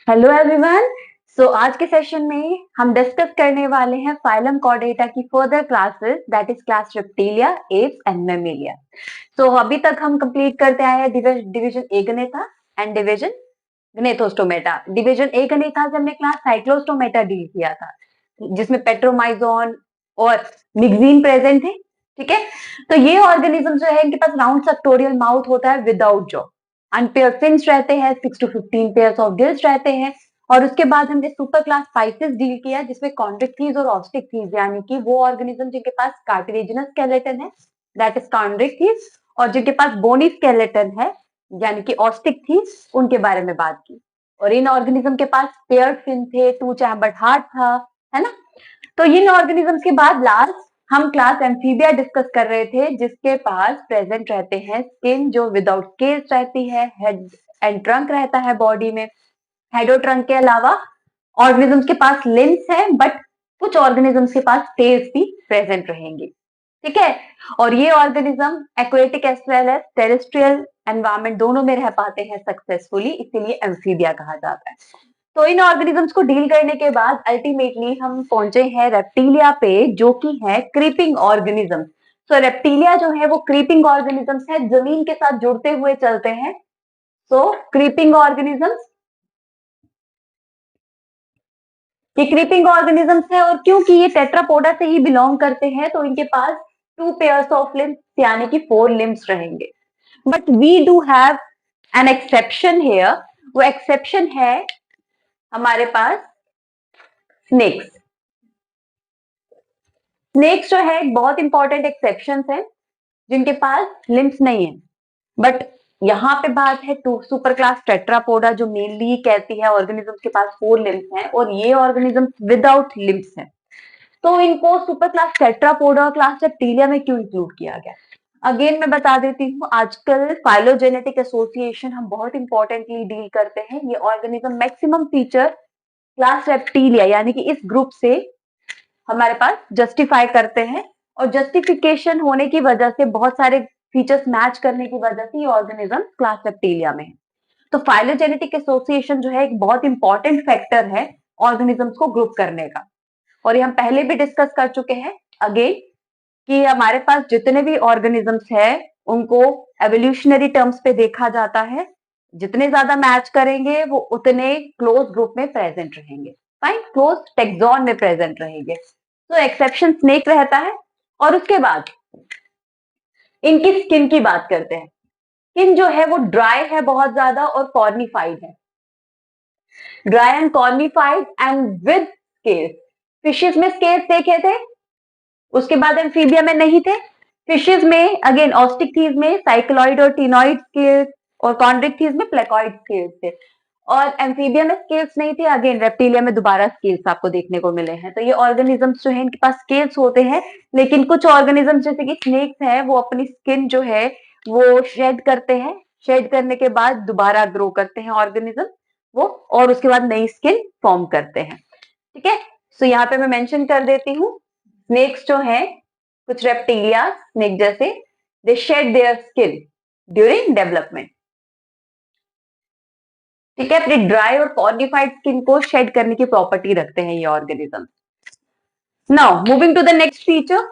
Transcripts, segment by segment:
Hello everyone. आज के session में हम डिस्कस करने वाले हैं फाइलम कॉर्डेटा की further classes, that is class Reptilia, Aves and Mammalia. अभी तक हम कंप्लीट करते आए हैं division Agnatha and division Gnathostomata. Division Agnatha से हमने क्लास साइक्लोस्टोमेटा डील किया था, जिसमें पेट्रोमाइजोन और मिक्सिन प्रेजेंट थे। ठीक है, तो ये ऑर्गेनिज्म जो है, इनके पास राउंड सक्टोरियल माउथ होता है विदाउट जॉ, अनपेयर फिन्स रहते हैं, 6 to 15 पेयर्स ऑफ गिल्स रहते हैं। और उसके बाद हमने सुपर क्लास स्पाइसेस डील किया, जिसमें कॉन्ड्रिक्थीज और ऑस्टिकथीज, यानी कि वो ऑर्गेनिज्म जिनके पास कार्टिलेजिनस स्केलेटन है, दैट इज कॉन्ड्रिक्थीज, और जिनके पास बोनी स्केलेटन है, यानी कि ऑस्टिकथीज, उनके बारे में बात की। और इन ऑर्गेनिज्म के पास पेयर्ड फिन थे, 2 चैम्बर्ड हार्ट था, है ना। तो इन ऑर्गेनिजम्स के बाद लास्ट हम क्लास एम्फीबिया डिस्कस कर रहे थे, जिसके पास प्रेजेंट रहते हैं स्किन जो विदाउट स्केल्स रहती है, हेड एंड ट्रंक रहता है बॉडी में। हेड और ट्रंक के अलावा ऑर्गेनिजम्स के पास लिम्स है, बट कुछ ऑर्गेनिजम्स के पास टेल्स भी प्रेजेंट रहेंगे। ठीक है, और ये organism aquatic as well as terrestrial environment दोनों में रह पाते हैं सक्सेसफुली, इसीलिए एम्फीबिया कहा जाता है। तो इन ऑर्गेनिजम्स को डील करने के बाद अल्टीमेटली हम पहुंचे हैं रेप्टिलिया पे, जो कि है क्रीपिंग ऑर्गेनिज्म। रेप्टिलिया जो है वो क्रीपिंग ऑर्गेनिजम्स है, जमीन के साथ जुड़ते हुए चलते हैं। क्रीपिंग ऑर्गेनिजम्स, ये क्रीपिंग ऑर्गेनिजम्स है, और क्योंकि ये टेट्रापोडा से ही बिलोंग करते हैं, तो इनके पास 2 पेयर्स ऑफ लिम्स, यानी कि 4 लिम्स रहेंगे। But we do have an exception here. वो एक्सेप्शन है हमारे पास स्नेक्स। स्नेक्स जो है एक बहुत इंपॉर्टेंट एक्सेप्शन है, जिनके पास लिम्स नहीं है। बट यहाँ पे बात है टू सुपर क्लास टेट्रापोडा, जो मेनली कहती है ऑर्गेनिजम्स के पास 4 लिम्स हैं, और ये ऑर्गेनिजम्स विदाउट लिम्स हैं। तो इनको सुपर क्लास टेट्रापोडा और क्लास रेप्टिलिया में क्यों इंक्लूड किया गया? अगेन मैं बता देती हूँ, आजकल फाइलोजेनेटिक एसोसिएशन हम बहुत इंपॉर्टेंटली डील करते हैं। ये organism maximum feature class reptilia यानी कि इस ग्रुप से हमारे पास जस्टिफाई करते हैं, और जस्टिफिकेशन होने की वजह से, बहुत सारे फीचर्स मैच करने की वजह से ये ऑर्गेनिज्म क्लास रेप्टिलिया में है। तो फाइलोजेनेटिक एसोसिएशन जो है एक बहुत इंपॉर्टेंट फैक्टर है ऑर्गेनिजम्स को ग्रुप करने का, और ये हम पहले भी डिस्कस कर चुके हैं अगेन, कि हमारे पास जितने भी ऑर्गेनिजम्स है उनको एवोल्यूशनरी टर्म्स पे देखा जाता है। जितने ज्यादा मैच करेंगे वो उतने क्लोज ग्रुप में प्रेजेंट रहेंगे, फाइन, क्लोज टेक्सॉन में प्रेजेंट रहेंगे। तो एक्सेप्शन स्नेक रहता है। और उसके बाद इनकी स्किन की बात करते हैं। स्किन जो है वो ड्राई है बहुत ज्यादा, और कॉर्निफाइड है, dry and cornified and with scales. Fishes में स्केल्स देखे थे, उसके बाद एम्फीबिया में नहीं थे। फिशेस में अगेन ऑस्टिकथीज में साइक्लॉइड और टीनॉइड स्केल्स, और कॉन्ड्रिक्थीज में प्लेकॉइड स्केल्स थे। और एम्फीबिया में स्केल्स नहीं थे, अगेन रेप्टिलिया में दोबारा स्केल्स आपको देखने को मिले हैं। तो ये ऑर्गेनिजम्स जो है इनके पास स्केल्स होते हैं, लेकिन कुछ ऑर्गेनिजम्स जैसे कि स्नेक्स है, वो अपनी स्किन जो है वो शेड करते हैं, शेड करने के बाद दोबारा ग्रो करते हैं ऑर्गेनिज्म वो, और उसके बाद नई स्किन फॉर्म करते हैं। ठीक है, यहाँ पे मैं मेंशन कर देती हूँ, स्नेक्स जो है, कुछ रेप्टिलिया स्नेक जैसे, they shed their skin during development. ठीक है, अपनी ड्राई और कॉर्निफाइड स्किन को शेड करने की प्रॉपर्टी रखते हैं ये organism. Now moving to the next feature,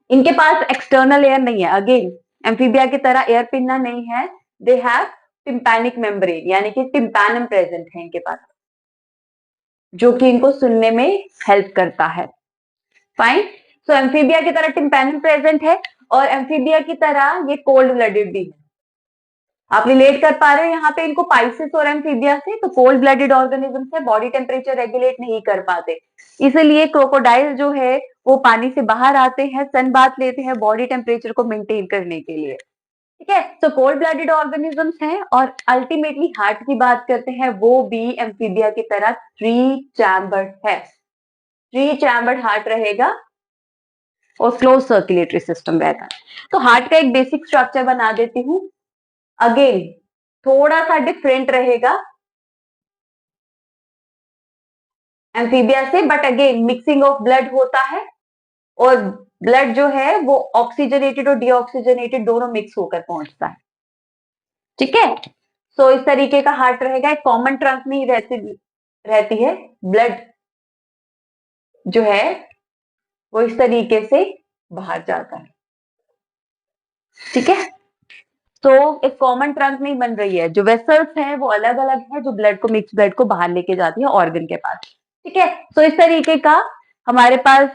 इनके पास एक्सटर्नल एयर नहीं है। अगेन एम्फीबिया की तरह एयर पिन्ना नहीं है, दे हैव टिम्पैनिक मेम्ब्रेन, यानी कि टिम्पैनम प्रेजेंट है इनके पास, जो कि इनको सुनने में हेल्प करता है। फाइन, एम्फीबिया की तरह टिम्पैनम प्रेजेंट है, और एम्फीबिया की तरह ये कोल्ड ब्लडेड भी है। आप रिलेट कर पा रहे हो यहाँ पे इनको पाइसेस और एम्फीबिया से? तो कोल्ड ब्लडेड ऑर्गेनिजम्स है, बॉडी टेम्परेचर रेगुलेट नहीं कर पाते, इसलिए क्रोकोडाइल जो है वो पानी से बाहर आते हैं, सन बाथ लेते हैं बॉडी टेम्परेचर को मेंटेन करने के लिए। ठीक है, तो कोल्ड ब्लडेड ऑर्गेनिजम्स हैं। और अल्टीमेटली हार्ट की बात करते हैं, वो भी एम्फीबिया की तरह 3 चैम्बर्ड है, 3 चैम्बर्ड हार्ट रहेगा, और क्लोज सर्कुलेटरी सिस्टम रहता है। तो हार्ट का एक बेसिक स्ट्रक्चर बना देती हूँ, अगेन थोड़ा सा डिफरेंट रहेगा एम्फीबिया से, but again mixing of blood होता है, और ब्लड जो है वो ऑक्सीजनेटेड और डीऑक्सीजनेटेड दोनों मिक्स होकर पहुंचता है। ठीक है, सो इस तरीके का हार्ट रहेगा, एक कॉमन ट्रंक में रहती है। ब्लड जो है वो इस तरीके से बाहर जाता है, ठीक है। तो एक कॉमन ट्रंक नहीं बन रही है, जो वेसल्स हैं वो अलग अलग है, जो ब्लड को, मिक्स ब्लड को बाहर लेके जाती है ऑर्गन के पास, ठीक है। तो इस तरीके का हमारे पास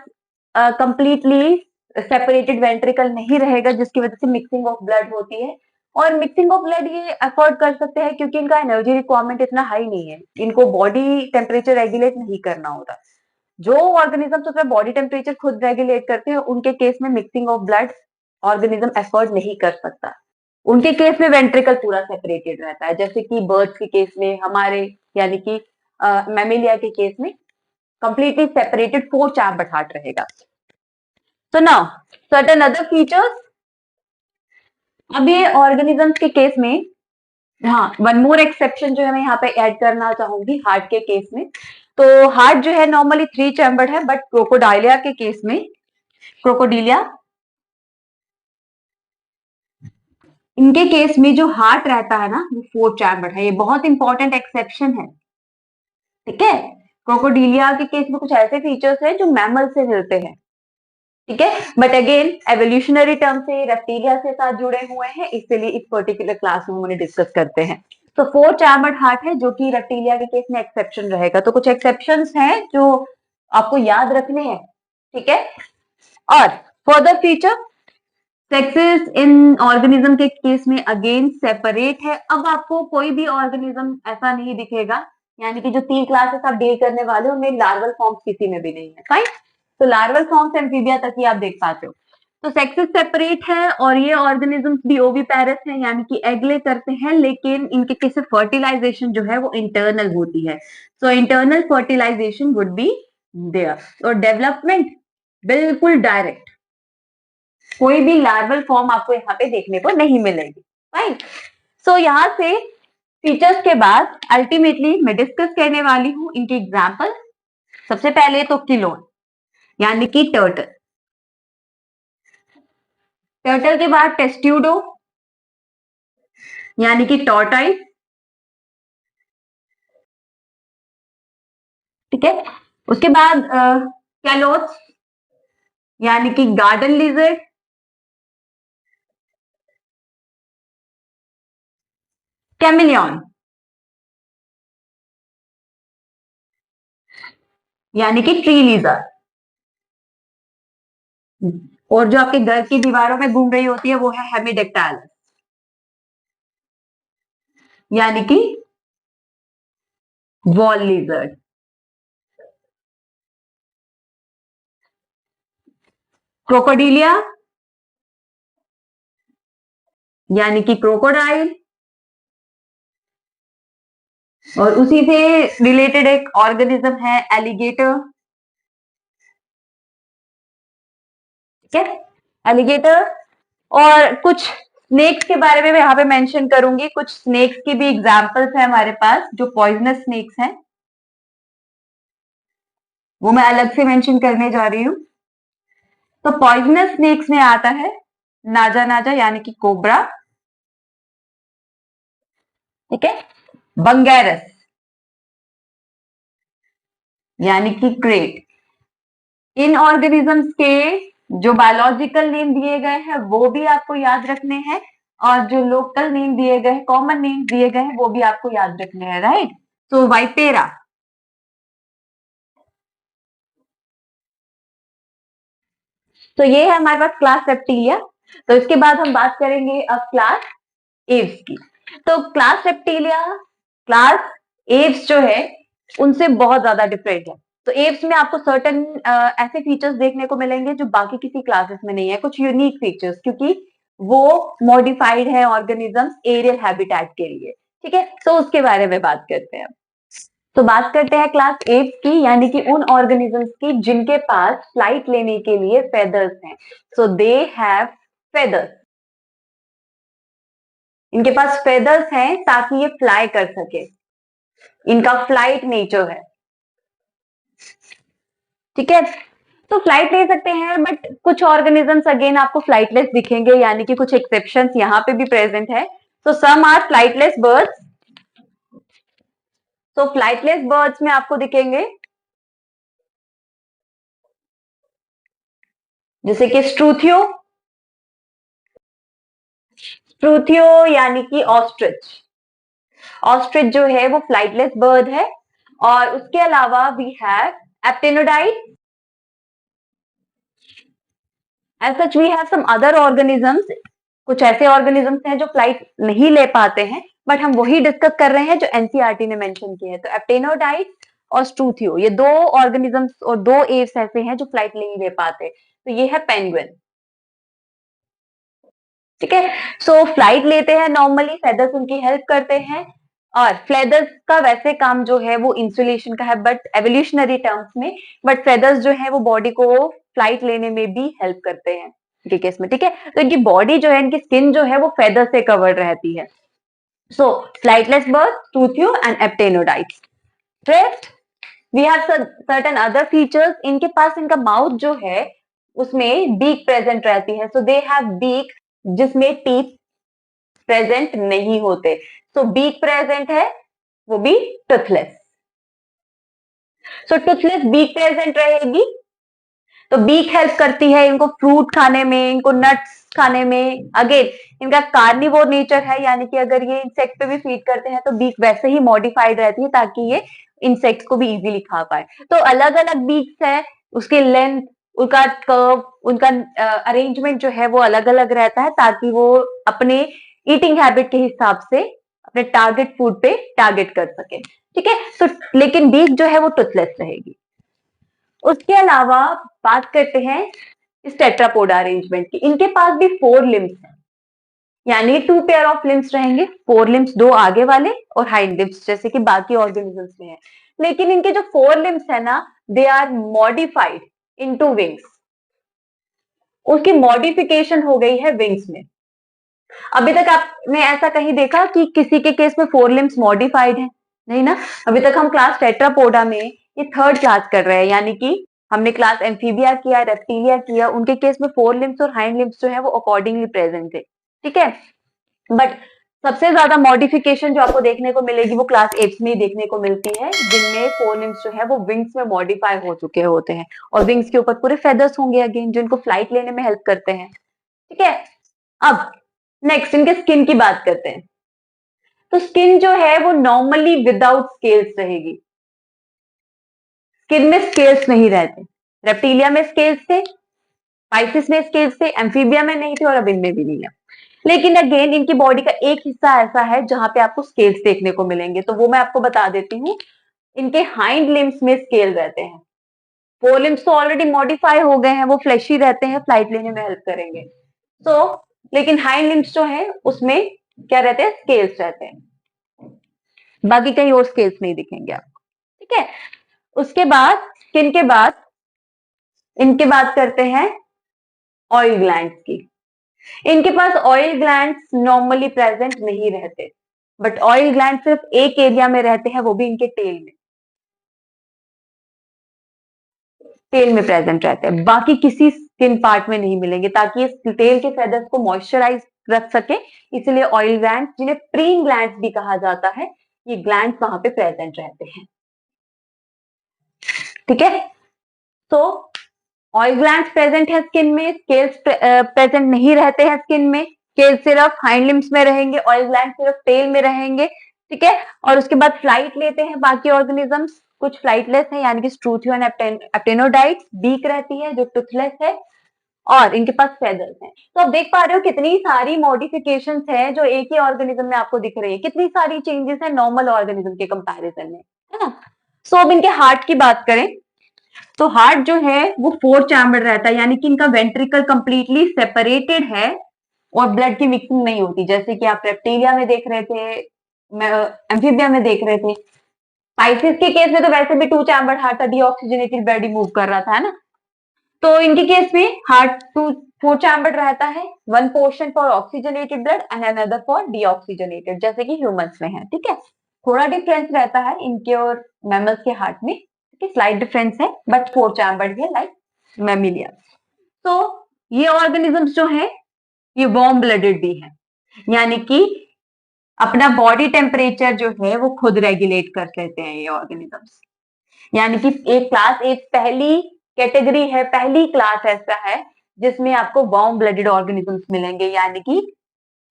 कंप्लीटली सेपरेटेड वेंट्रिकल नहीं रहेगा, जिसकी वजह से मिक्सिंग ऑफ ब्लड होती है। और मिक्सिंग ऑफ ब्लड ये अफोर्ड कर सकते हैं क्योंकि इनका एनर्जी रिक्वायरमेंट इतना हाई नहीं है, इनको बॉडी टेम्परेचर रेगुलेट नहीं करना होता। जो ऑर्गेनिज्म तो अपना बॉडी टेम्परेचर खुद रेगुलेट करते हैं, उनके केस में mixing of blood organism effort नहीं कर सकता। उनके केस में वेंट्रिकल पूरा सेपरेटेड रहता है, जैसे कि बर्ड्स के केस में, हमारे यानी कि मैमेलिया के केस में कंप्लीटली सेपरेटेड 4 चैम्बर्ड हार्ट रहेगा। तो नाउ सर्टेन अदर फीचर्स, अब ये ऑर्गेनिजम्स के केस में, हाँ, वन मोर एक्सेप्शन जो है मैं यहाँ पे ऐड करना चाहूंगी हार्ट के केस में। तो हार्ट जो है नॉर्मली 3 चैम्बर्ड है, बट क्रोकोडाइलिया के केस में, क्रोकोडिलिया, इनके केस में जो हार्ट रहता है ना वो 4 चैम्बर्ड है। ये बहुत इंपॉर्टेंट एक्सेप्शन है, ठीक है। क्रोकोडिलिया के केस में कुछ ऐसे फीचर्स है जो मैमल से मिलते हैं, ठीक है। बट अगेन एवोल्यूशनरी टर्म से रेप्टिलिया से साथ जुड़े हुए हैं, इसलिए इस पर्टिकुलर क्लास में हम उन्हें डिस्कस करते हैं। तो 4 चैम्बर्ड हार्ट है, जो कि रेप्टिलिया के केस में एक्सेप्शन रहेगा। तो कुछ एक्सेप्शंस हैं जो आपको याद रखने हैं, ठीक है। और फर्दर फीचर, सेक्सेस इन ऑर्गेनिज्म के केस में अगेन सेपरेट है। अब आपको कोई भी ऑर्गेनिज्म ऐसा नहीं दिखेगा, यानी कि जो 3 क्लासेस आप डील करने वाले हो उनमें लार्वल फॉर्म्स किसी में भी नहीं है, फाइन। तो लार्वल फॉर्म्स एम्फीबिया तक ही आप देख पाते हो। तो सेक्सेस सेपरेट है, और ये ऑर्गेनिजम्स भी ओविपेरस हैं, यानी कि एग ले करते हैं, लेकिन इनके केस में फर्टिलाइजेशन जो है वो इंटरनल होती है। So internal fertilization would be there, और डेवलपमेंट बिल्कुल डायरेक्ट, कोई भी लार्वल फॉर्म आपको यहाँ पे देखने को नहीं मिलेगी, राइट। सो यहाँ से फीचर्स के बाद अल्टीमेटली मैं डिस्कस करने वाली हूँ इनके एग्जाम्पल। सबसे पहले तो किलोन, यानी कि टर्टल, टर्टल के बाद टेस्ट्यूडो, यानी कि टॉर्टाइस, ठीक है। उसके बाद कैलोट्स, यानी कि गार्डन लिजर्ड, कैमिलियन, यानी कि ट्री लिजर्ड, और जो आपके घर की दीवारों में घूम रही होती है वो है हेमिडेक्टाइलस, यानी कि वॉल लिजर्ड। क्रोकोडिलिया, यानी कि क्रोकोडाइल, और उसी से रिलेटेड एक ऑर्गेनिज्म है एलिगेटर, ठीक है, एलिगेटर। और कुछ स्नेक्स के बारे में मैं यहाँ पे मेंशन करूंगी, कुछ स्नेक्स की भी एग्जांपल्स हैं हमारे पास जो पॉइजनस स्नेक्स हैं, वो मैं अलग से मेंशन करने जा रही हूँ। तो पॉइजनस स्नेक्स में आता है नाजा नाजा, यानी कि कोबरा, ठीक है, बंगैरस, यानी कि क्रेट। इन ऑर्गेनिजम्स के जो बायोलॉजिकल नेम दिए गए हैं वो भी आपको याद रखने हैं, और जो लोकल नेम दिए गए हैं, कॉमन नेम दिए गए हैं, वो भी आपको याद रखने हैं, राइट। तो वाइपेरा, तो ये है हमारे पास क्लास रेप्टिलिया। तो इसके बाद हम बात करेंगे अब क्लास एव्स की। तो क्लास रेप्टिलिया, क्लास एव्स जो है उनसे बहुत ज्यादा डिफरेंट है। तो एव्स में आपको सर्टन ऐसे फीचर्स देखने को मिलेंगे जो बाकी किसी क्लासेस में नहीं है, कुछ यूनिक फीचर्स, क्योंकि वो मॉडिफाइड है ऑर्गेनिजम्स एरियल हैबिटेट के लिए, ठीक है। तो उसके बारे में बात करते हैं। तो बात करते हैं क्लास एट की, यानी कि उन ऑर्गेनिजम्स की जिनके पास फ्लाइट लेने के लिए फेदर्स हैं। सो दे हैव फेदर्स, इनके पास फेदर्स हैं ताकि ये फ्लाई कर सके, इनका फ्लाइट नेचर है, ठीक है। तो फ्लाइट ले सकते हैं, बट कुछ ऑर्गेनिजम्स अगेन आपको फ्लाइटलेस दिखेंगे, यानी कि कुछ एक्सेप्शंस यहाँ पे भी प्रेजेंट है। तो some are flightless birds, so flightless birds में आपको दिखेंगे जैसे कि स्ट्रूथियो, स्ट्रूथियो यानी कि ऑस्ट्रिच। ऑस्ट्रिच जो है वो फ्लाइटलेस बर्ड है। और उसके अलावा we have Aptenodytes. As such we have some other organisms. कुछ ऐसे ऑर्गेनिजम्स हैं जो फ्लाइट नहीं ले पाते हैं, बट हम वही डिस्कस कर रहे हैं जो एनसीईआरटी ने मेंशन किए हैं। तो एप्टेनोडाइट और स्ट्रूथियो, ये दो ऑर्गेनिजम्स और दो एव्स ऐसे हैं जो फ्लाइट नहीं ले पाते। तो ये है पेंगुइन। ठीक है, सो फ्लाइट लेते हैं नॉर्मली, फेदर्स उनकी हेल्प करते हैं। और फेदर्स का वैसे काम जो है वो इंसुलेशन का है, बट एवोल्यूशनरी टर्म्स में। बट फेदर्स जो है वो बॉडी को फ्लाइट लेने में भी हेल्प करते हैं इनके केस में। ठीक है, तो इनकी बॉडी जो है, इनकी स्किन जो है वो फेदर से कवर्ड रहती है। सो फ्लाइटलेस बर्ड, टूथियो and Aptenodytes. Next we have certain other features. इनके पास इनका माउथ जो है उसमें बीक प्रेजेंट रहती है। सो दे हैव बीक जिसमें टीथ प्रेजेंट नहीं होते। सो बीक प्रेजेंट है, वो भी टूथलेस। सो टूथलेस बीक प्रेजेंट रहेगी। तो बीक हेल्प करती है इनको फ्रूट खाने में, इनको नट्स खाने में। अगेन इनका कार्निवोर नेचर है, यानी कि अगर ये इंसेक्ट पे भी फीड करते हैं तो बीक वैसे ही मॉडिफाइड रहती है ताकि ये इंसेक्ट्स को भी इजीली खा पाए। तो अलग अलग बीक्स है, उसके लेंथ, उनका कर्व, उनका अरेंजमेंट जो है वो अलग अलग रहता है ताकि वो अपने ईटिंग हैबिट के हिसाब से अपने टारगेट फूड पे टारगेट कर सके। ठीक है, तो लेकिन बीक जो है वो टूथलेस रहेगी। उसके अलावा बात करते हैं इस टेट्रापोडा अरेंजमेंट की। इनके पास भी 4 लिम्स हैं, यानी 2 पेयर ऑफ लिम्स रहेंगे। 4 लिम्स, 2 आगे वाले और हाइंड लिम्स, जैसे कि बाकी ऑर्गेनिजम्स में है। लेकिन इनके जो 4 लिम्स है ना, they are modified into wings. उसकी मॉडिफिकेशन हो गई है विंग्स में। अभी तक आपने ऐसा कहीं देखा कि किसी के केस में 4 लिम्स मॉडिफाइड है? नहीं ना। अभी तक हम क्लास टेट्रापोडा में ये थर्ड क्लास कर रहे हैं, यानी कि हमने क्लास एम्फीबिया किया, रेप्टिलिया किया, उनके केस में 4 लिम्स और हाइंड लिम्स जो है वो अकॉर्डिंगली प्रेजेंट थे। ठीक है, बट सबसे ज्यादा मॉडिफिकेशन जो आपको देखने को मिलेगी वो क्लास एप्स में ही देखने को मिलती है, जिनमें 4 लिम्स जो है वो विंग्स में मॉडिफाई हो चुके होते हैं। और विंग्स के ऊपर पूरे फेदर्स होंगे अगेन, जो इनको फ्लाइट लेने में हेल्प करते हैं। ठीक है, अब नेक्स्ट इनके स्किन की बात करते हैं। तो स्किन जो है वो नॉर्मली विदाउट स्केल्स रहेगी। स्किन में स्केल्स नहीं रहते। रेप्टिलिया में स्केल्स थे, पाइसिस में स्केल्स थे, एम्फीबिया में नहीं थे और अब इनमें भी नहीं है। लेकिन अगेन इनकी बॉडी का एक हिस्सा ऐसा है जहां पे आपको स्केल्स देखने को मिलेंगे, तो वो मैं आपको बता देती हूँ। इनके हाइंड लिम्स में स्केल रहते हैं। 4 लिम्स तो ऑलरेडी मॉडिफाई हो गए हैं, वो फ्लैशी रहते हैं, फ्लाइट लेने में हेल्प करेंगे। लेकिन हाइंड लिम्स जो है उसमें क्या रहते हैं, स्केल्स रहते हैं। बाकी कहीं और स्केल्स नहीं दिखेंगे आपको। ठीक है, उसके बाद स्किन के बाद इनके बात करते हैं ऑयल ग्लैंड्स की। इनके पास ऑयल ग्लैंड्स नॉर्मली प्रेजेंट नहीं रहते, बट ऑयल ग्लैंड सिर्फ एक एरिया में रहते हैं, वो भी इनके टेल में। टेल में प्रेजेंट रहते हैं, बाकी किसी स्किन पार्ट में नहीं मिलेंगे, ताकि इस टेल के फेदर्स को मॉइस्चराइज रख सके। इसलिए ऑयल ग्लैंड, जिन्हें प्रीन ग्लैंड्स भी कहा जाता है, ये ग्लैंड्स वहां पे प्रेजेंट रहते हैं। ठीक है, तो ऑयल ग्लैंड्स प्रेजेंट है स्किन में, स्केल्स प्रेजेंट नहीं रहते हैं स्किन में। स्केल सिर्फ हाइंड लिम्स में रहेंगे, ऑयल ग्लैंड सिर्फ टेल में रहेंगे। ठीक है, और उसके बाद फ्लाइट लेते हैं बाकी ऑर्गेनिजम्स। कुछ फ्लाइटलेस है, यानी कि स्ट्रूथियो एंड एप्टेनोडाइट्स। बीक रहती है जो टूथलेस है, और इनके पास फेदर्स हैं। तो आप देख पा रहे हो कितनी सारी मॉडिफिकेशंस हैं जो एक ही ऑर्गेनिज्म में आपको दिख रही है। कितनी सारी चेंजेस है नॉर्मल ऑर्गेनिज्म के कंपैरिजन में, है ना। सो अब इनके हार्ट की बात करें, तो हार्ट जो है वो 4 चैम्बर रहता है, यानी कि इनका वेंट्रिकल कंप्लीटली सेपरेटेड है और ब्लड की मिक्सिंग नहीं होती, जैसे कि आप रेप्टिलिया में देख रहे थे, एम्फीबिया में देख रहे थे। पाइसिस के केस में तो वैसे भी 2 चैम्बर हार्ट था, डीऑक्सीजनेटेड ब्लड ही मूव कर रहा था, है ना। तो इनके केस में हार्ट 4 चैम्बर रहता है, 1 portion for oxygenated blood and another for deoxygenated, जैसे कि ह्यूमंस में है। ठीक है, थोड़ा डिफरेंस रहता है इनके और मैमल्स के हार्ट में, स्लाइट डिफरेंस है, बट 4 चैम्बर्ड है लाइक मैमिलिया। तो ये ऑर्गेनिजम्स जो है ये वार्म ब्लडेड भी है, यानी कि अपना बॉडी टेम्परेचर जो है वो खुद रेगुलेट कर लेते हैं ये ऑर्गेनिजम्स। यानी कि एक क्लास, एक पहली कैटेगरी है, पहली क्लास ऐसा है जिसमें आपको वार्म ब्लडेड ऑर्गेनिजम्स मिलेंगे, यानी कि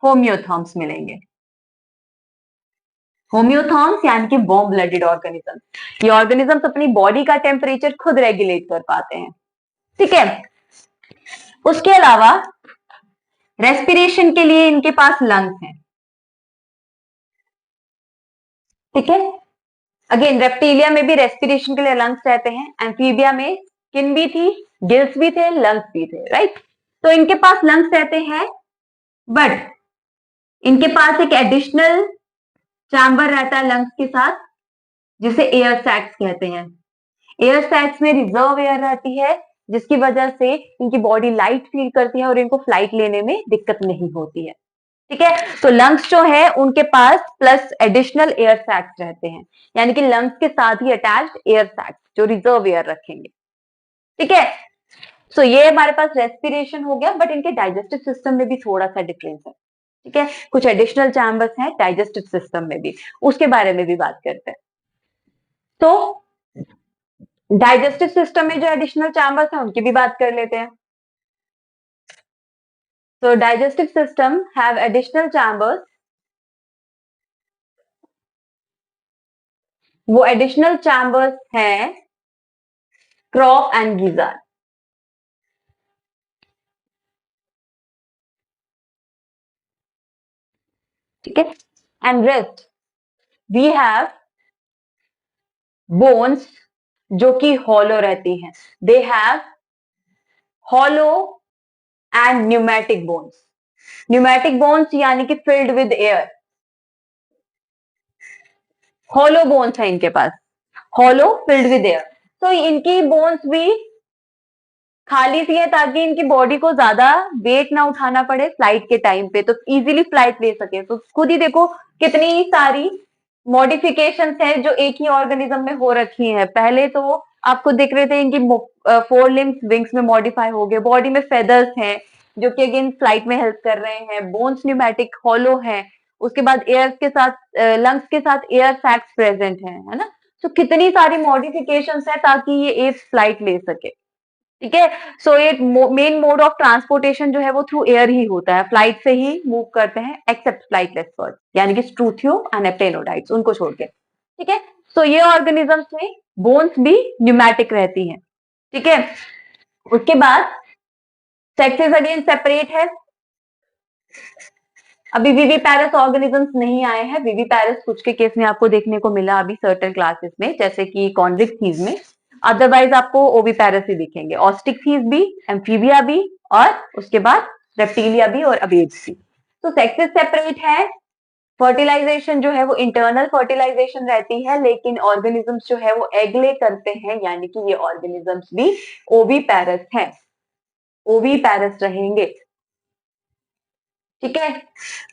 होम्योथर्म्स मिलेंगे। होम्योथर्म्स यानी कि वार्म ब्लडेड ऑर्गेनिजम्स। ये ऑर्गेनिजम्स अपनी बॉडी का टेम्परेचर खुद रेगुलेट कर पाते हैं। ठीक है। उसके अलावा रेस्पिरेशन के लिए इनके पास लंग्स हैं। ठीक है। अगेन रेप्टिलिया में भी रेस्पिरेशन के लिए लंग्स रहते हैं, एम्फीबिया में स्किन भी थी, गिल्स भी थे, लंग्स भी थे, राइट। तो इनके पास लंग्स रहते हैं, बट इनके पास एक एडिशनल चैम्बर रहता है लंग्स के साथ, जिसे एयर सैक्स कहते हैं। एयर सैक्स में रिजर्व एयर रहती है, जिसकी वजह से इनकी बॉडी लाइट फील करती है और इनको फ्लाइट लेने में दिक्कत नहीं होती है। ठीक है। तो लंग्स जो है उनके पास प्लस एडिशनल एयर सैक्स रहते हैं, यानी कि लंग्स के साथ ही अटैच्ड एयर सैक्स जो रिजर्व एयर रखेंगे। ठीक है। सो ये हमारे पास रेस्पिरेशन हो गया, बट इनके डाइजेस्टिव सिस्टम में भी थोड़ा सा डिफरेंस है। ठीक है। कुछ एडिशनल चैम्बर्स हैं डाइजेस्टिव सिस्टम में भी, उसके बारे में भी बात करते हैं। तो डाइजेस्टिव सिस्टम में जो एडिशनल चैम्बर्स हैं उनकी भी बात कर लेते हैं। So digestive system have additional chambers। वो एडिशनल चैम्बर्स हैं क्रॉप एंड गीजर। ठीक है। And rest we have bones जो कि हॉलो रहती हैं। They have hollow and pneumatic bones. Pneumatic bones यानी कि filled with air. Hollow bones है इनके पास, हॉलो फिल्ड विद एयर। तो इनकी बोन्स भी खाली सी है ताकि इनकी बॉडी को ज्यादा वेट ना उठाना पड़े फ्लाइट के टाइम पे, तो इजीली फ्लाइट ले सके। तो खुद ही देखो कितनी सारी मॉडिफिकेशंस है जो एक ही ऑर्गेनिज्म में हो रखी हैं। पहले तो आपको दिख रहे थे इनकी 4 लिम्स विंग्स में मॉडिफाई हो गए, बॉडी में फेदर्स हैं जो कि अगेन फ्लाइट में हेल्प कर रहे हैं, बोन्स न्यूमेटिक हॉलो है, उसके बाद एयर के साथ लंग्स के साथ एयर सैक्स प्रेजेंट है ना। तो कितनी सारी मॉडिफिकेशंस है ताकि ये एक फ्लाइट ले सके। ठीक है। सो ये मेन मोड ऑफ ट्रांसपोर्टेशन जो है वो थ्रू एयर ही होता है, फ्लाइट से ही मूव करते हैं एक्सेप्ट फ्लाइटलेस बर्ड, यानी कि स्ट्रूथियो एंड एप्टेनोडाइट्स, उनको छोड़ के। ठीक है। सो ये ऑर्गेनिजम्स में बोन्स भी न्यूमेटिक रहती हैं। ठीक है। उसके बाद सेक्सेस अगेन सेपरेट है। अभी विविपैरस ऑर्गेनिजम्स नहीं आए हैं। विविपैरस कुछ के केस में आपको देखने को मिला अभी सर्टेन क्लासेस में, जैसे कि कॉन्विक थीज में। अदरवाइज आपको ओविपैरस ही दिखेंगे, ऑस्टिक थीज भी, एम्फीबिया भी, और उसके बाद रेप्टिलिया भी और अबेज भी। तो सेक्सेस सेपरेट है। फर्टिलाइजेशन जो है वो इंटरनल फर्टिलाइजेशन रहती है, लेकिन ऑर्गेनिजम्स जो है वो एग ले करते हैं, यानी कि ये ऑर्गेनिजम्स भी ओविपैरस हैं, ओविपैरस रहेंगे। ठीक है।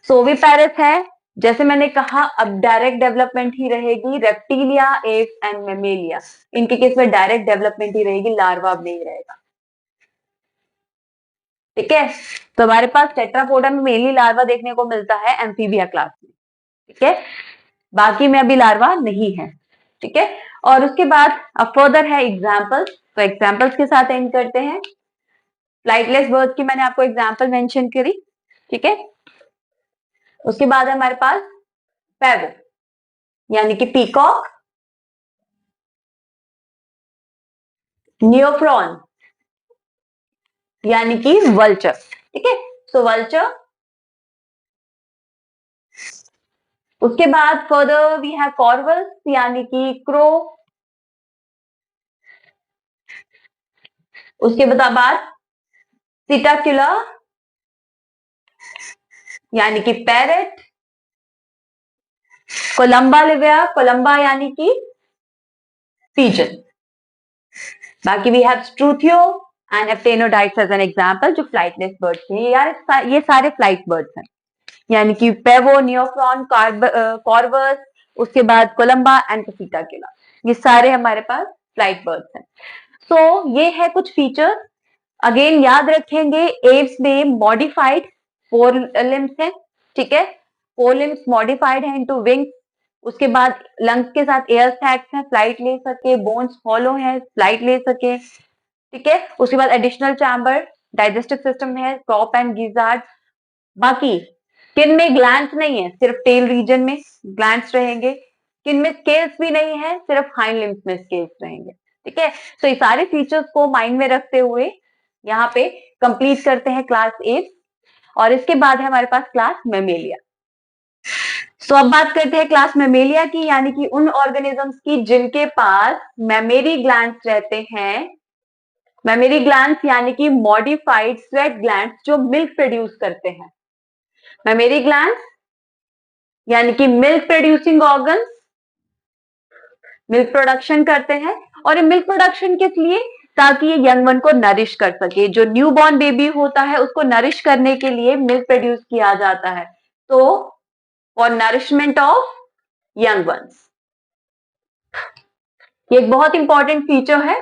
सोविपैरस है, जैसे मैंने कहा अब डायरेक्ट डेवलपमेंट ही रहेगी। रेप्टिलिया, एप्स एंड मेमेलिया, इनके केस में डायरेक्ट डेवलपमेंट ही रहेगी, लार्वा अब नहीं रहेगा। ठीक है। तो हमारे पास टेट्रापोडा में मेनली लार्वा देखने को मिलता है एम्फीबिया क्लास में। ठीक है। बाकी में अभी लार्वा नहीं है। ठीक है। और उसके बाद अब फर्दर है एग्जाम्पल्स, तो एग्जाम्पल्स के साथ एंड करते हैं। फ्लाइटलेस बर्ड्स की मैंने आपको एग्जाम्पल मेंशन करी। ठीक है। उसके बाद है हमारे पास पैवो, यानी कि पीकॉक, नियोफ्रॉन यानी कि वल्चर। ठीक है। सो वल्चर। उसके बाद फर्दर वी हैव कॉर्वल्स यानी कि क्रो। उसके बाद सिटाक्युला यानी कि पैरेट। कोलंबा लिविया, कोलंबा यानी कि पीजन। बाकी we have Struthio and Aptenodytes as an example, जो फ्लाइटलेस बर्ड्स हैं। यार ये सारे फ्लाइट बर्ड्स हैं, यानी कि पेवो, नियोफ्रॉन, कॉर्वस, उसके बाद कोलंबा एंड सिटाक्युला, ये सारे हमारे पास फ्लाइट बर्ड्स हैं। सो ये है कुछ फीचर्स। अगेन याद रखेंगे एव्स में मॉडिफाइड 4 लिम्स हैं। ठीक है। 4 लिम्स मॉडिफाइड है इनटू विंग्स। उसके बाद लंग्स के साथ एयर सैक्स है, फ्लाइट ले सके, बोन्स हॉलो है, फ्लाइट ले सके, ठीक है। उसके बाद एडिशनल चैम्बर डाइजेस्टिव सिस्टम है, क्रॉप एंड गिजार्ड। बाकी स्किन में ग्लैंड्स नहीं है, सिर्फ टेल रीजन में ग्लैंड्स रहेंगे। स्किन में स्केल्स भी नहीं है, सिर्फ हाइंड लिम्स में स्केल्स रहेंगे, ठीक है। तो ये सारे फीचर्स को माइंड में रखते हुए यहाँ पे कंप्लीट करते हैं क्लास 8 और इसके बाद है हमारे पास क्लास मेमेलिया। सो अब बात करते हैं क्लास मेमेलिया की, यानी कि उन ऑर्गेनिजम्स की जिनके पास मेमेरी ग्लैंड्स रहते हैं। मेमेरी ग्लैंड्स यानी कि मॉडिफाइड स्वेट ग्लैंड्स जो मिल्क प्रोड्यूस करते हैं। मेमेरी ग्लैंड्स यानी कि milk producing organs, milk production करते हैं। और ये मिल्क प्रोडक्शन किस लिए? ताकि ये यंग वन को नरिश कर सके। जो न्यू बॉर्न बेबी होता है उसको नरिश करने के लिए मिल्क प्रोड्यूस किया जाता है, तो for nourishment of young ones. ये एक बहुत इंपॉर्टेंट फीचर है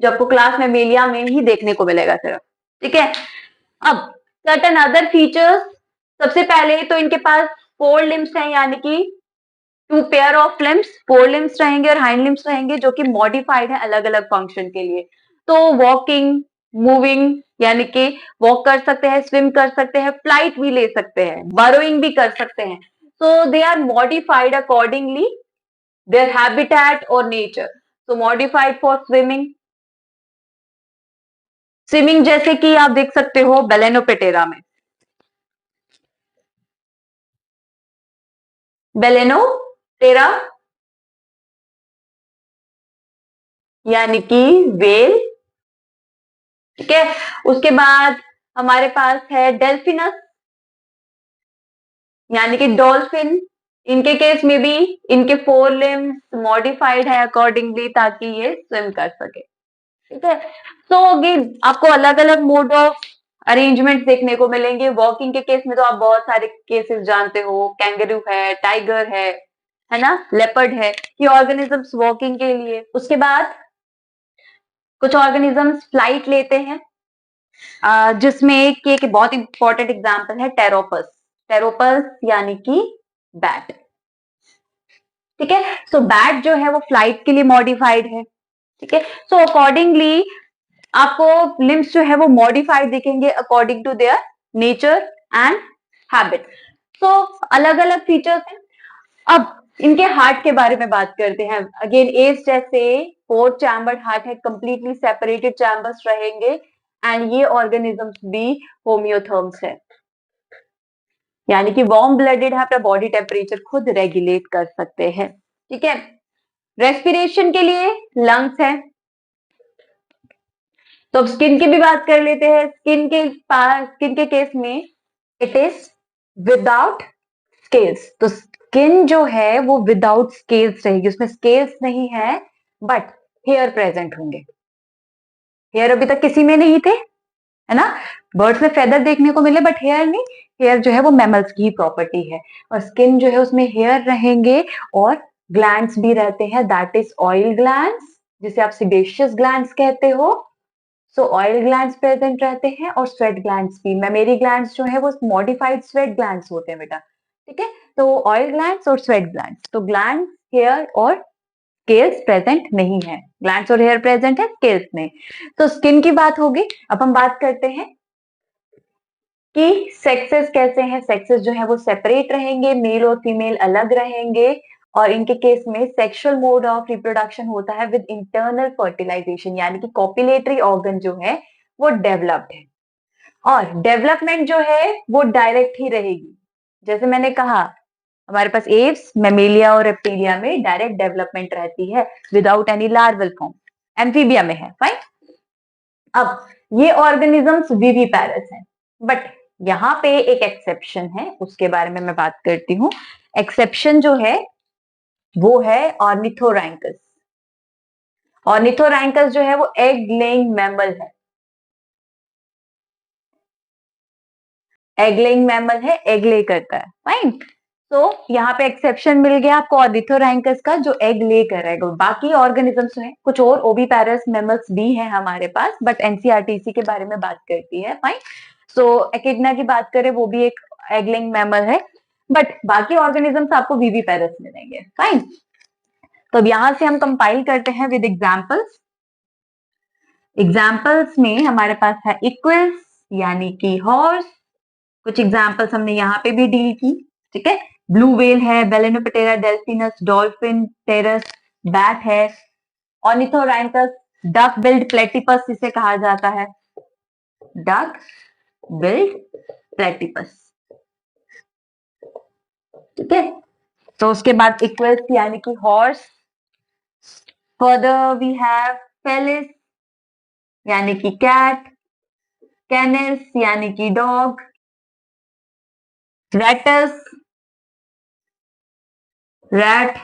जो आपको क्लास मेमेलिया में ही देखने को मिलेगा सिर्फ, ठीक है। अब सर्टेन अदर फीचर्स, सबसे पहले तो इनके पास 4 लिम्स हैं, यानी कि 2 पेयर ऑफ लिम्स, 4 लिम्स रहेंगे और हाइंड लिम्स रहेंगे जो कि मॉडिफाइड है अलग अलग फंक्शन के लिए। तो वॉकिंग, मूविंग, यानी कि वॉक कर सकते हैं, स्विम कर सकते हैं, फ्लाइट भी ले सकते हैं, बरोइंग भी कर सकते हैं। So they are modified accordingly their habitat और नेचर। तो मॉडिफाइड फॉर स्विमिंग, स्विमिंग जैसे कि आप देख सकते हो बेलेनोपेटेरा में, बेलेनोपेटेरा यानी कि वेल, ठीक है। उसके बाद हमारे पास है डेल्फिनस यानी कि डॉल्फिन। इनके केस में भी इनके 4 लिम्स मॉडिफाइड है अकॉर्डिंगली ताकि ये स्विम कर सके, ठीक है। तो आपको अलग अलग मोड ऑफ अरेंजमेंट देखने को मिलेंगे। वॉकिंग के केस में तो आप बहुत सारे केसेस जानते हो, कैंगरू है, टाइगर है ना, लेपर्ड है, ये ऑर्गेनिजम्स वॉकिंग के लिए। उसके बाद कुछ ऑर्गेनिजम्स फ्लाइट लेते हैं, जिसमें एक बहुत इंपॉर्टेंट एग्जांपल है टेरोपस। टेरोपस यानी कि बैट, ठीक है। सो बैट जो है वो फ्लाइट के लिए मॉडिफाइड है, ठीक है। सो अकॉर्डिंगली आपको लिम्स जो है वो मॉडिफाइड दिखेंगे according to their nature and habit. So अलग अलग फीचर्स हैं। अब इनके हार्ट के बारे में बात करते हैं। अगेन एज जैसे 4 चैम्बर्ड हार्ट है, कंप्लीटली सेपरेटेड चैम्बर्स रहेंगे एंड ये ऑर्गेनिजम्स भी होम्योथर्म्स है, यानी कि वार्म ब्लडेड है, अपना बॉडी टेम्परेचर खुद रेगुलेट कर सकते हैं, ठीक है। रेस्पिरेशन के लिए लंग्स है। तो अब स्किन की भी बात कर लेते हैं। स्किन के केस में इट इज विदाउट स्केल्स। तो स्किन जो है वो विदाउट स्केल्स रहेगी, उसमें स्केल्स नहीं है बट हेयर प्रेजेंट होंगे। हेयर अभी तक किसी में नहीं थे, है ना। बर्ड्स में फेदर देखने को मिले बट हेयर नहीं। हेयर जो है वो मैमल्स की ही प्रॉपर्टी है। और स्किन जो है उसमें हेयर रहेंगे और ग्लैंड्स भी रहते हैं, दैट इज ऑयल ग्लैंड्स, जिसे आप सिबेशियस ग्लैंड्स कहते हो। सो ऑयल ग्लैंड्स प्रेजेंट रहते हैं और स्वेट ग्लैंड्स भी। मेमेरी ग्लैंड्स जो है वो मॉडिफाइड स्वेट ग्लैंड्स होते हैं बेटा, ठीक है। तो ऑयल ग्लैंड्स और स्वेट ग्लैंड्स, तो ग्लैंड्स, हेयर और स्केल्स प्रेजेंट नहीं है। ग्लैंड्स और हेयर प्रेजेंट है, स्केल्स नहीं। तो स्किन की बात होगी। अब हम बात करते हैं कि सेक्सेस कैसे हैं। सेक्सेस जो है वो सेपरेट रहेंगे, मेल और फीमेल अलग रहेंगे और इनके केस में सेक्सुअल मोड ऑफ रिप्रोडक्शन होता है विद इंटरनल फर्टिलाइजेशन, यानी कि कॉपुलेटरी ऑर्गन जो है वो डेवलप्ड है। और डेवलपमेंट जो है वो डायरेक्ट ही रहेगी। जैसे मैंने कहा हमारे पास एव्स, मेमेलिया और रेप्टिलिया में डायरेक्ट डेवलपमेंट रहती है without any larval form. Amphibia में है, फाइन। अब ये ऑर्गेनिजम्स विविपैरस हैं, बट यहाँ पे एक एक्सेप्शन है, उसके बारे में मैं बात करती हूँ। एक्सेप्शन जो है वो है ऑर्निथोरैंकस। ऑर्निथोरैंकस जो है वो एग लेइंग मैमल है, एग लेइंग मैमल है, एग ले करता है, फाइन। तो यहाँ पे एक्सेप्शन मिल गया आपको ऑर्निथोरैंकस का जो एग ले करेगा। बाकी ऑर्गेनिजम्स हैं कुछ और ओविपैरस मैमल्स भी हैं हमारे पास, बट एनसीईआरटी के बारे में बात करती है, फाइन। सो एकिडना की बात करें वो भी एक एग लेइंग मैमल है। बट बाकी ऑर्गेनिजम्स आपको विविपेरस मिलेंगे। फाइन। तो अब यहां से हम कंपाइल करते हैं विद एग्जाम्पल्स। एग्जाम्पल्स में हमारे पास है इक्वल्स यानी कि हॉर्स। कुछ एग्जाम्पल्स हमने यहाँ पे भी डील की। ठीक है, ब्लू व्हेल है, बेलेनोप्टेरा डेल्फिनस, डॉल्फिन, टेरस, बैट है, ऑर्निथोरैंकस, डक बिल्ड प्लेटिपस इसे कहा जाता है, डक बिल्ड प्लेटिपस। ठीक है, तो उसके बाद इक्वल्स यानी कि horse. Further we have Felis यानी कि कैट, कैनिस यानी कि डॉग, रैटस रैट,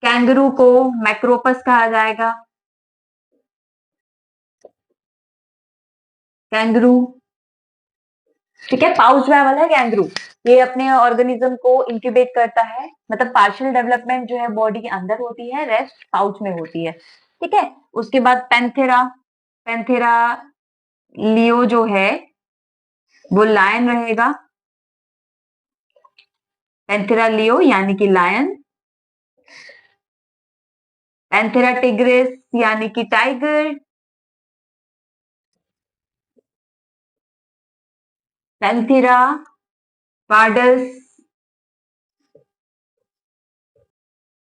कैंगरू को मैक्रोपस कहा जाएगा, कैंगरू। ठीक है, पाउच में वाला है कैंगरू, ये अपने ऑर्गेनिज्म को इंक्यूबेट करता है, मतलब पार्शियल डेवलपमेंट जो है बॉडी के अंदर होती है, रेस्ट पाउच में होती है। ठीक है, उसके बाद पैंथेरा, पैंथेरा लियो जो है वो लायन रहेगा, पैंथेरा लियो यानी कि लायन, पैंथेरा टिग्रिस यानी कि टाइगर, पैंथेरा पार्डस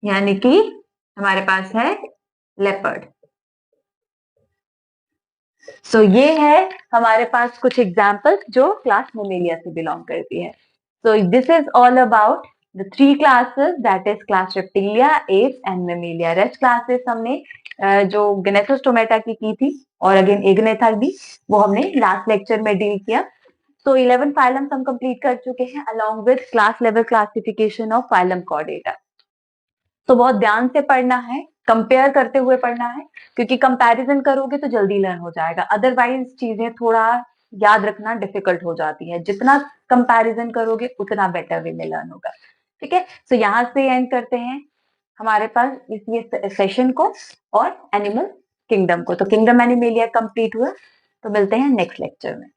यानी कि हमारे पास है लेपर्ड। सो ये है हमारे पास कुछ एग्जाम्पल्स जो क्लास मेमेलिया से बिलोंग करती है। So this is all about the three classes, that is class Reptilia, Aves and Mammalia. Rest classes हमने जो गनेथोस्टोमेटा की थी और अगेन एग्नेथा भी, वो हमने लास्ट लेक्चर में डील किया। तो 11 फाइलम्स हम कंप्लीट कर चुके हैं along with class level classification of phylum Chordata. तो बहुत ध्यान से पढ़ना है, कंपेयर करते हुए पढ़ना है, क्योंकि कंपैरिजन करोगे तो जल्दी लर्न हो जाएगा, अदरवाइज चीजें थोड़ा याद रखना डिफिकल्ट हो जाती है। जितना कंपैरिजन करोगे उतना बेटर वे में लर्न होगा। ठीक है, तो यहाँ से एंड करते हैं हमारे पास इस सेशन को और एनिमल किंगडम को। तो किंगडम एनिमेलिया कंप्लीट हुआ, तो मिलते हैं नेक्स्ट लेक्चर में।